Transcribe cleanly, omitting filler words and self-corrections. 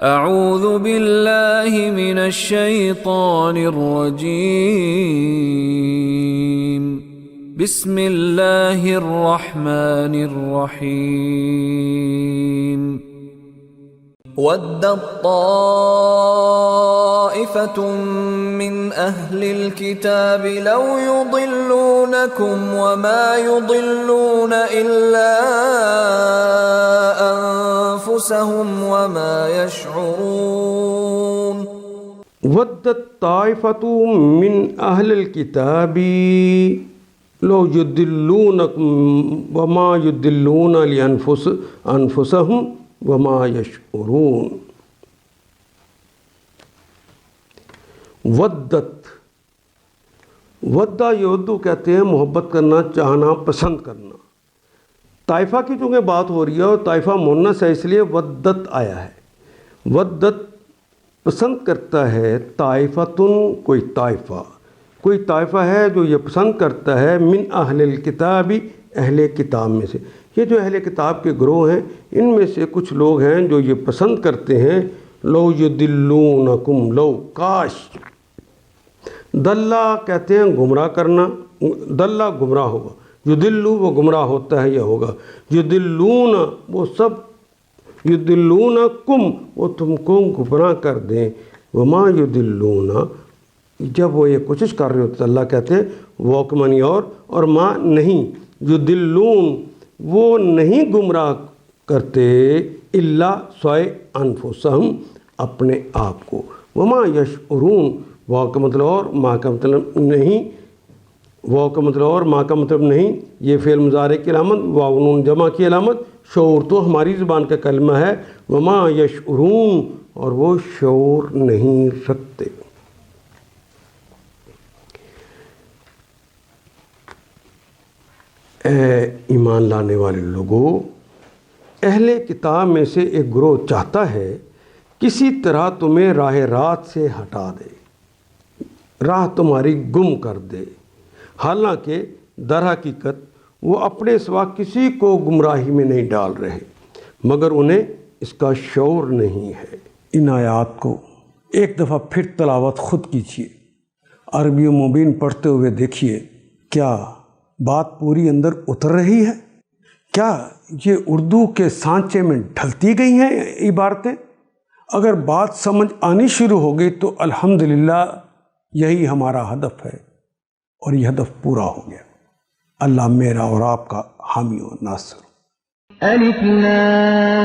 اعوذ باللہ من الشیطان الرجیم بسم اللہ الرحمن الرحیم وَدَّت طَّائِفَةٌ مِّنْ أَهْلِ الْكِتَابِ لَوْ يُضِلُّونَكُمْ وَمَا يُضِلُّونَ إِلَّا أَنفُسَهُمْ وَمَا يَشْعُرُونَ وَدَّت طَّائِفَةٌ مِّنْ أَهْلِ الْكِتَابِ لَوْ يُضِلُّونَكُمْ وَمَا يُضِلُّونَ لِأَنفُسَهُمْ وما یشعرون۔ ودہ یودو کہتے ہیں محبت کرنا، چاہنا، پسند کرنا۔ طائفہ کی چونکہ بات ہو رہی ہے اور طائفہ مونس ہے، اس لیے ودت آیا ہے۔ ودت پسند کرتا ہے، طائفتن کوئی طائفہ ہے جو یہ پسند کرتا ہے، من اہل الکتابی اہل کتاب میں سے۔ یہ جو اہل کتاب کے گروہ ہیں، ان میں سے کچھ لوگ ہیں جو یہ پسند کرتے ہیں، لو یدلونکم، لو کاش۔ دلہ کہتے ہیں گمراہ کرنا، دلہ گمراہ ہوگا، یدلو وہ گمراہ ہوتا ہے یا ہوگا، یدلون وہ سب، یدلونکم وہ تم کو گمراہ کر دیں، وما یدلون جب وہ یہ کوشش کر رہے ہوتے اللہ کہتے ہیں واکمنی اور ما نہیں، یدلون وہ نہیں گمراہ کرتے، الا سوائے انفسہم اپنے آپ کو، وما یشعرون واو کا مطلب اور ما کا مطلب نہیں، واو کا مطلب اور ما کا مطلب نہیں، یہ فعل مضارع کی علامت، واو نون جمع کی علامت، شعور تو ہماری زبان کا کلمہ ہے، وما یشعرون اور وہ شعور نہیں رکھتے۔ اے ایمان لانے والے لوگوں، اہل کتاب میں سے ایک گروہ چاہتا ہے کسی طرح تمہیں راہ راست سے ہٹا دے، راہ تمہاری گم کر دے، حالانکہ در حقیقت وہ اپنے سوا کسی کو گمراہی میں نہیں ڈال رہے، مگر انہیں اس کا شعور نہیں ہے۔ ان آیات کو ایک دفعہ پھر تلاوت خود کیجیے، عربی و مبین پڑھتے ہوئے دیکھیے، کیا بات پوری اندر اتر رہی ہے؟ کیا یہ اردو کے سانچے میں ڈھلتی گئی ہیں عبارتیں؟ اگر بات سمجھ آنی شروع ہو گئی تو الحمدللہ یہی ہمارا ہدف ہے، اور یہ ہدف پورا ہو گیا۔ اللہ میرا اور آپ کا حامی و ناصر۔ الف لام